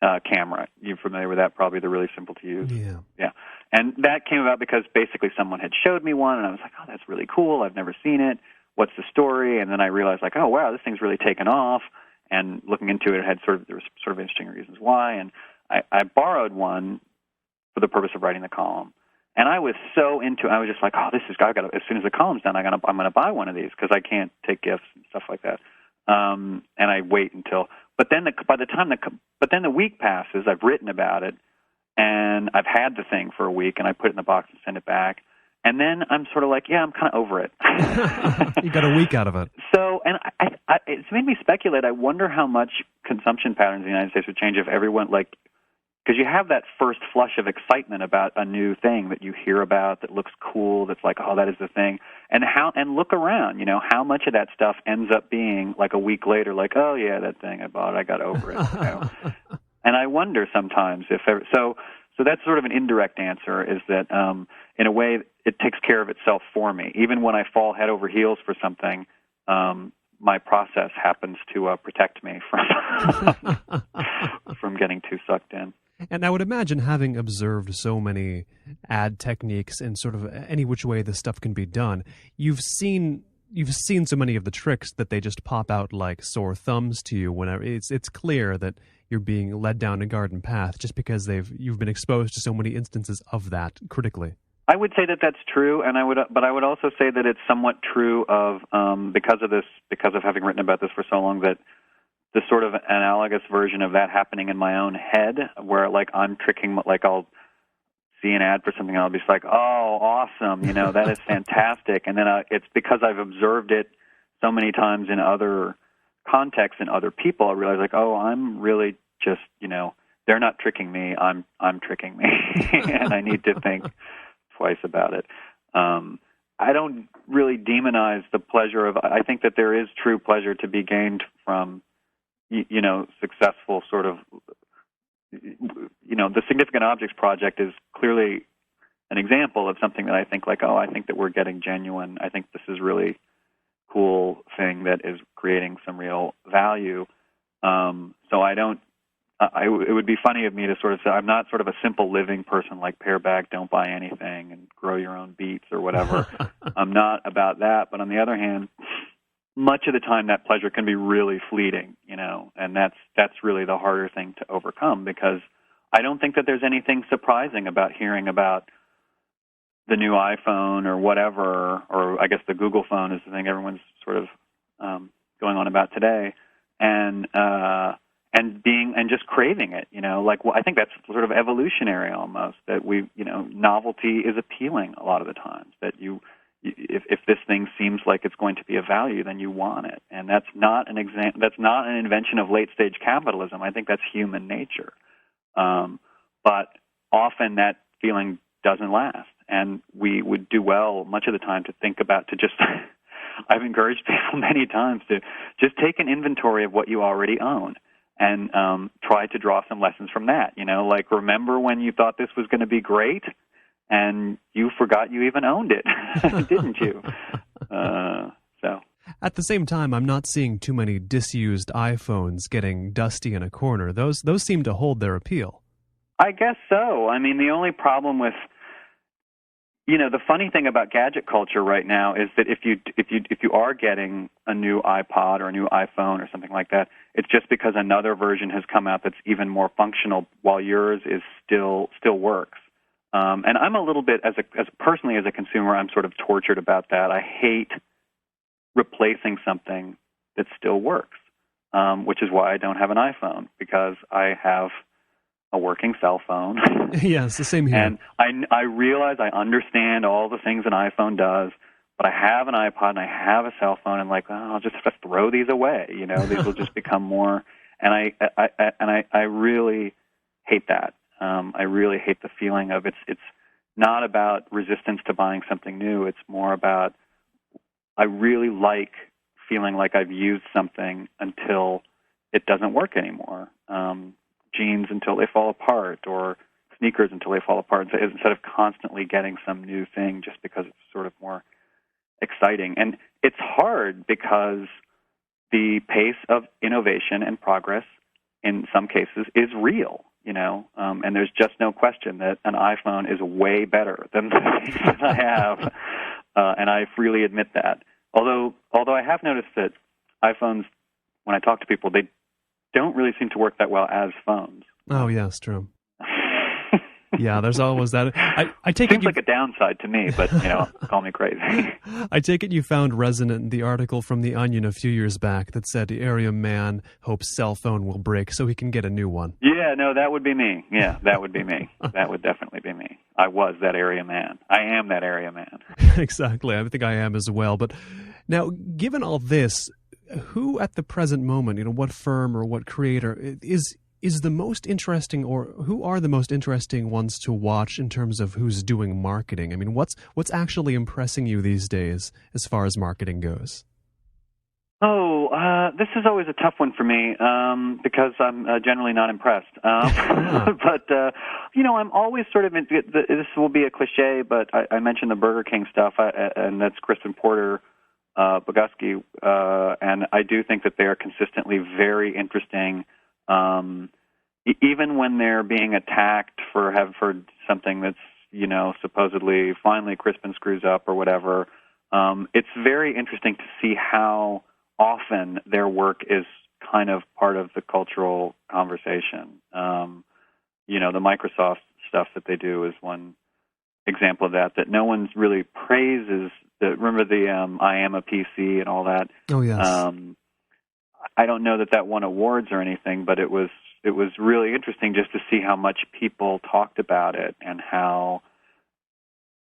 camera. You're familiar with that? Probably. They're really simple to use. Yeah. And that came about because basically someone had showed me one, and I was like, oh, that's really cool. I've never seen it. What's the story? And then I realized, like, oh, wow, this thing's really taken off. And looking into it, there was sort of interesting reasons why. And I borrowed one for the purpose of writing the column. And I was so into it. I was just like, oh, as soon as the column's done, I'm going to buy one of these because I can't take gifts and stuff like that. And I wait until, but then the week passes. I've written about it, and I've had the thing for a week, and I put it in the box and send it back. And then I'm sort of like, yeah, I'm kind of over it. You got a week out of it. So, and it's made me speculate. I wonder how much consumption patterns in the United States would change if everyone because you have that first flush of excitement about a new thing that you hear about that looks cool, that's like, oh, that is the thing. And look around, how much of that stuff ends up being like a week later, like, oh, yeah, that thing I bought, I got over it. And I wonder sometimes so that's sort of an indirect answer is that in a way it takes care of itself for me. Even when I fall head over heels for something, my process happens to protect me from getting too sucked in. And I would imagine, having observed so many ad techniques and sort of any which way this stuff can be done, you've seen so many of the tricks that they just pop out like sore thumbs to you whenever it's clear that you're being led down a garden path just because you've been exposed to so many instances of that critically. I would say that that's true, but I would also say that it's somewhat true of because of having written about this for so long, that the sort of analogous version of that happening in my own head, where like I'm tricking, like I'll see an ad for something and I'll be just like, oh, awesome, that is fantastic, and then it's because I've observed it so many times in other contexts and other people, I realize like, oh, I'm really just, they're not tricking me. I'm tricking me, and I need to think twice about it. I don't really demonize the pleasure of. I think that there is true pleasure to be gained from, successful sort of. The Significant Objects Project is clearly an example of something that I think like, I think that we're getting genuine. I think this is really cool thing that is creating some real value. So I don't. It would be funny of me to sort of say I'm not sort of a simple living person like pare back, don't buy anything, and grow your own beets or whatever. I'm not about that. But on the other hand, much of the time that pleasure can be really fleeting, and that's really the harder thing to overcome, because I don't think that there's anything surprising about hearing about the new iPhone or whatever, or I guess the Google phone is the thing everyone's sort of going on about today, and just craving it, I think that's sort of evolutionary almost, that novelty is appealing a lot of the times, that if this thing seems like it's going to be of value, then you want it. And that's not an invention of late stage capitalism. I think that's human nature. But often that feeling doesn't last. And we would do well much of the time to think about, I've encouraged people many times to just take an inventory of what you already own and try to draw some lessons from that. Like, remember when you thought this was going to be great and you forgot you even owned it, didn't you? So. At the same time, I'm not seeing too many disused iPhones getting dusty in a corner. Those seem to hold their appeal. I guess so. I mean, the only problem with the funny thing about gadget culture right now is that if you are getting a new iPod or a new iPhone or something like that, it's just because another version has come out that's even more functional, while yours is still works. And I'm a little bit, personally as a consumer, I'm sort of tortured about that. I hate replacing something that still works, which is why I don't have an iPhone, because I have a working cell phone. Yes, the same here. And I realize I understand all the things an iPhone does, but I have an iPod and I have a cell phone, and I'll just have to throw these away. These will just become more. And I really hate that. I really hate the feeling of it's not about resistance to buying something new. It's more about I really like feeling like I've used something until it doesn't work anymore. Jeans until they fall apart, or sneakers until they fall apart, instead of constantly getting some new thing just because it's sort of more exciting. And it's hard because the pace of innovation and progress in some cases is real, and there's just no question that an iPhone is way better than the things that I have, and I freely admit that. Although I have noticed that iPhones, when I talk to people, they don't really seem to work that well as phones. Oh, yes, true. Yeah, there's always that. I take Seems like a downside to me, but, call me crazy. I take it you found resonant in the article from The Onion a few years back that said the area man hopes cell phone will break so he can get a new one. Yeah, no, that would be me. Yeah, that would be me. That would definitely be me. I was that area man. I am that area man. Exactly. I think I am as well. But now, given all this, who at the present moment, what firm or what creator is the most interesting, or who are the most interesting ones to watch in terms of who's doing marketing? I mean, what's actually impressing you these days as far as marketing goes? This is always a tough one for me because I'm generally not impressed. But, I'm always sort of, this will be a cliche, but I mentioned the Burger King stuff, and that's Crispin Porter, Bogusky, and I do think that they are consistently very interesting, even when they're being attacked for something that's, supposedly finally Crispin screws up or whatever. It's very interesting to see how often their work is kind of part of the cultural conversation. The Microsoft stuff that they do is one example of that no one really praises. Remember the I am a PC and all that? Oh, yes. I don't know that won awards or anything, but it was really interesting just to see how much people talked about it, and how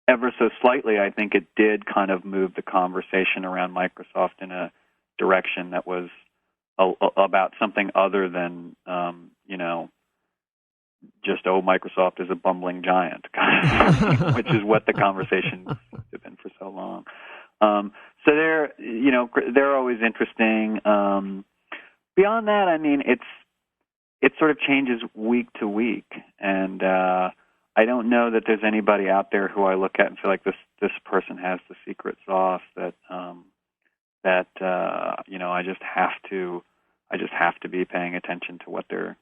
ever so slightly I think it did kind of move the conversation around Microsoft in a direction that was about something other than just, Microsoft is a bumbling giant, which is what the conversation has been for so long. So they're always interesting. Beyond that, I mean, it sort of changes week to week, and I don't know that there's anybody out there who I look at and feel like this person has the secret sauce that I just have to be paying attention to what they're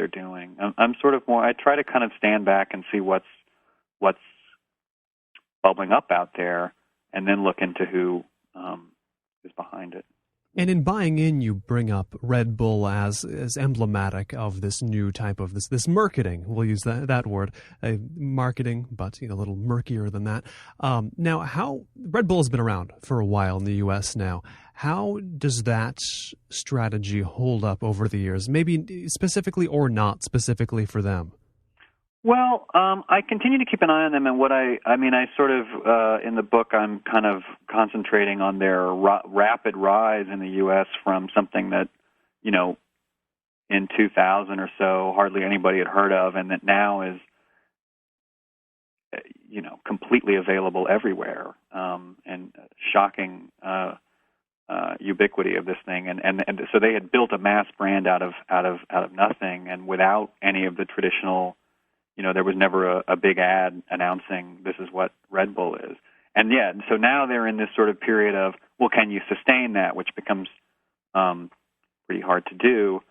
doing. I'm sort of more. I try to kind of stand back and see what's bubbling up out there, and then look into who is behind it. And in buying in, you bring up Red Bull as emblematic of this new type of this marketing. We'll use that word, marketing, but a little murkier than that. Now, how Red Bull has been around for a while in the U.S. now. How does that strategy hold up over the years? Maybe specifically or not specifically for them. Well, I continue to keep an eye on them, and I sort of, in the book, I'm kind of concentrating on their rapid rise in the U.S. from something that, in 2000 or so, hardly anybody had heard of, and that now is, completely available everywhere, and shocking ubiquity of this thing, and so they had built a mass brand out of nothing, and without any of the traditional. There was never a big ad announcing this is what Red Bull is. And so now they're in this sort of period of, well, can you sustain that, which becomes pretty hard to do.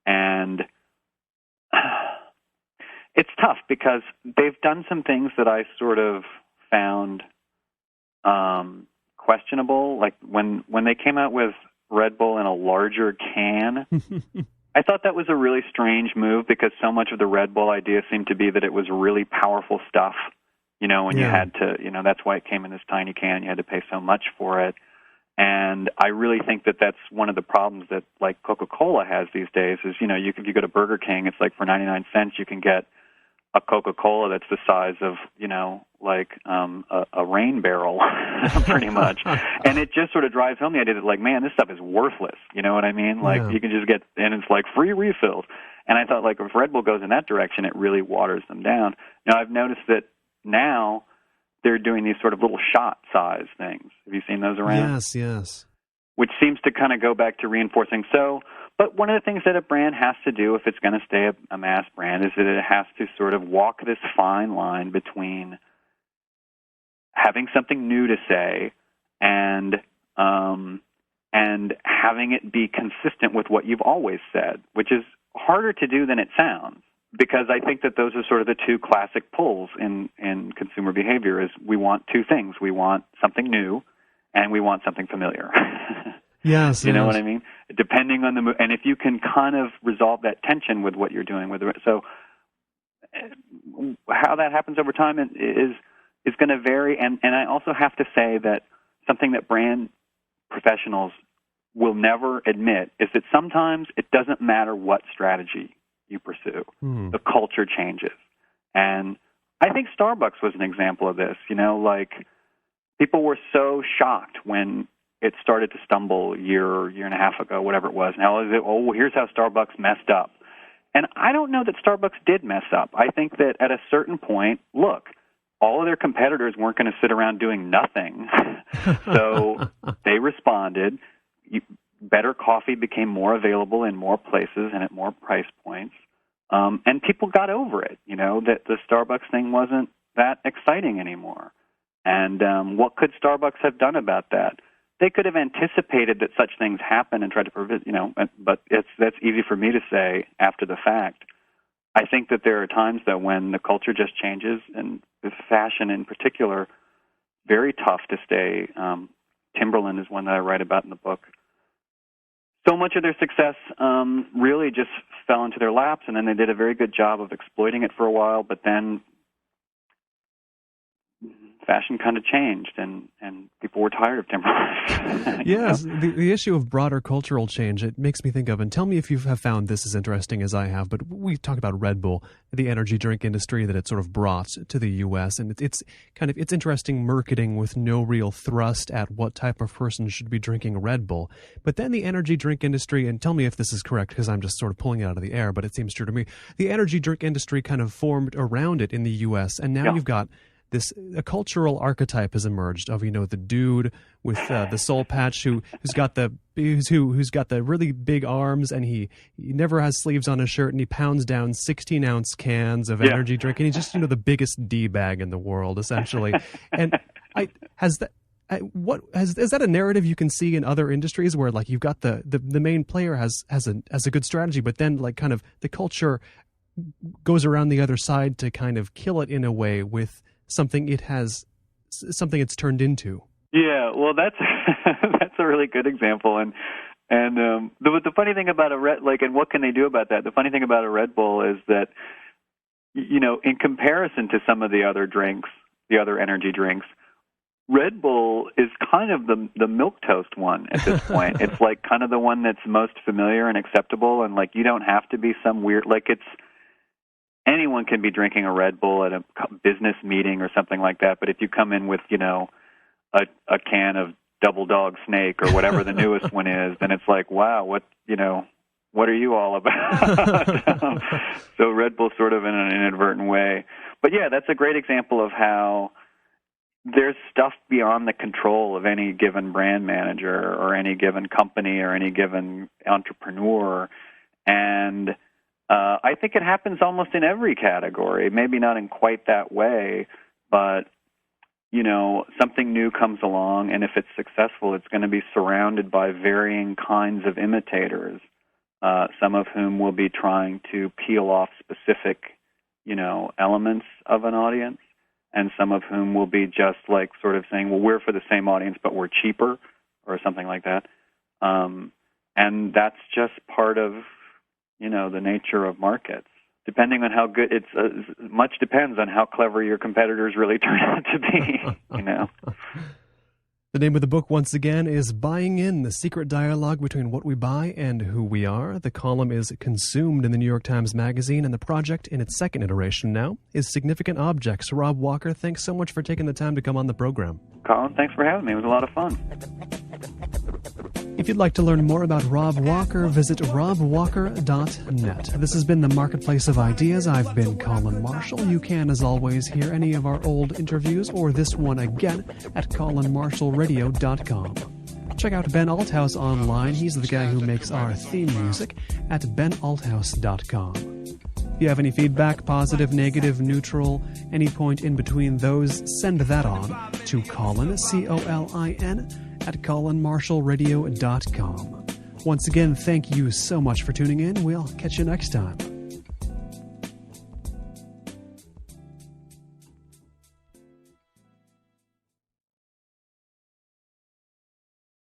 And it's tough because they've done some things that I sort of found questionable. Like when they came out with Red Bull in a larger can, I thought that was a really strange move because so much of the Red Bull idea seemed to be that it was really powerful stuff, and you had to, that's why it came in this tiny can. You had to pay so much for it. And I really think that that's one of the problems that, like, Coca-Cola has these days is, if you go to Burger King, it's like for 99 cents you can get a Coca-Cola that's the size of, a rain barrel, pretty much. And it just sort of drives home the idea that, like, man, this stuff is worthless. You know what I mean? Like, you can just get, and it's like free refills. And I thought, like, if Red Bull goes in that direction, it really waters them down. Now, I've noticed that now they're doing these sort of little shot-size things. Have you seen those around? Yes. Which seems to kind of go back to reinforcing. But one of the things that a brand has to do if it's going to stay a mass brand is that it has to sort of walk this fine line between having something new to say and having it be consistent with what you've always said, which is harder to do than it sounds. Because I think that those are sort of the two classic pulls in consumer behavior is we want two things. We want something new and we want something familiar. Yes. You know what I mean? Depending on the and if you can kind of resolve that tension with what you're doing with it. So how that happens over time is going to vary. And I also have to say that something that brand professionals will never admit is that sometimes it doesn't matter what strategy you pursue. The culture changes. And I think Starbucks was an example of this. Like people were so shocked when it started to stumble a year and a half ago, whatever it was. Now, here's how Starbucks messed up. And I don't know that Starbucks did mess up. I think that at a certain point, look, all of their competitors weren't going to sit around doing nothing. So they responded. Better coffee became more available in more places and at more price points. And people got over it, that the Starbucks thing wasn't that exciting anymore. And what could Starbucks have done about that? They could have anticipated that such things happen and tried to prevent, but that's easy for me to say after the fact. I think that there are times, though, when the culture just changes, and with fashion in particular, very tough to stay. Timberland is one that I write about in the book. So much of their success really just fell into their laps, and then they did a very good job of exploiting it for a while, but then fashion kind of changed, and people were tired of Timberland. Yes, the issue of broader cultural change, it makes me think of, and tell me if you have found this as interesting as I have, but we talked about Red Bull, the energy drink industry that it sort of brought to the U.S., and it's interesting marketing with no real thrust at what type of person should be drinking Red Bull. But then the energy drink industry, and tell me if this is correct, because I'm just sort of pulling it out of the air, but it seems true to me, the energy drink industry kind of formed around it in the U.S., and now you've got a cultural archetype has emerged of, the dude with the soul patch who's got the really big arms, and he never has sleeves on his shirt, and he pounds down 16-ounce cans of energy drink, and he's just the biggest D-bag in the world essentially. And is that a narrative you can see in other industries where like you've got the main player has a good strategy, but then like kind of the culture goes around the other side to kind of kill it in a way with something it's turned into? Yeah, well, that's a really good example, and the funny thing about and what can they do about that? The funny thing about a Red Bull is that, in comparison to some of the other drinks, the other energy drinks, Red Bull is kind of the milquetoast one at this point. It's like kind of the one that's most familiar and acceptable, and like you don't have to be some weird anyone can be drinking a Red Bull at a business meeting or something like that, but if you come in with, a can of Double Dog Snake or whatever the newest one is, then it's like, wow, what are you all about? So Red Bull sort of in an inadvertent way. But yeah, that's a great example of how there's stuff beyond the control of any given brand manager or any given company or any given entrepreneur, and I think it happens almost in every category, maybe not in quite that way, but, something new comes along, and if it's successful, it's going to be surrounded by varying kinds of imitators, some of whom will be trying to peel off specific, elements of an audience, and some of whom will be just like sort of saying, well, we're for the same audience, but we're cheaper, or something like that. And that's just part of the nature of markets. Depending on how good much depends on how clever your competitors really turn out to be. The name of the book, once again, is Buying In, the Secret Dialogue Between What We Buy and Who We Are. The column is consumed in the New York Times Magazine, and the project, in its second iteration now, is Significant Objects. Rob Walker, thanks so much for taking the time to come on the program. Colin, thanks for having me. It was a lot of fun. If you'd like to learn more about Rob Walker, visit robwalker.net. This has been the Marketplace of Ideas. I've been Colin Marshall. You can, as always, hear any of our old interviews or this one again at colinmarshallradio.com. Check out Ben Althouse online. He's the guy who makes our theme music at benalthouse.com. If you have any feedback, positive, negative, neutral, any point in between those, send that on to Colin, C-O-L-I-N, at colinmarshallradio.com. Once again, thank you so much for tuning in. We'll catch you next time.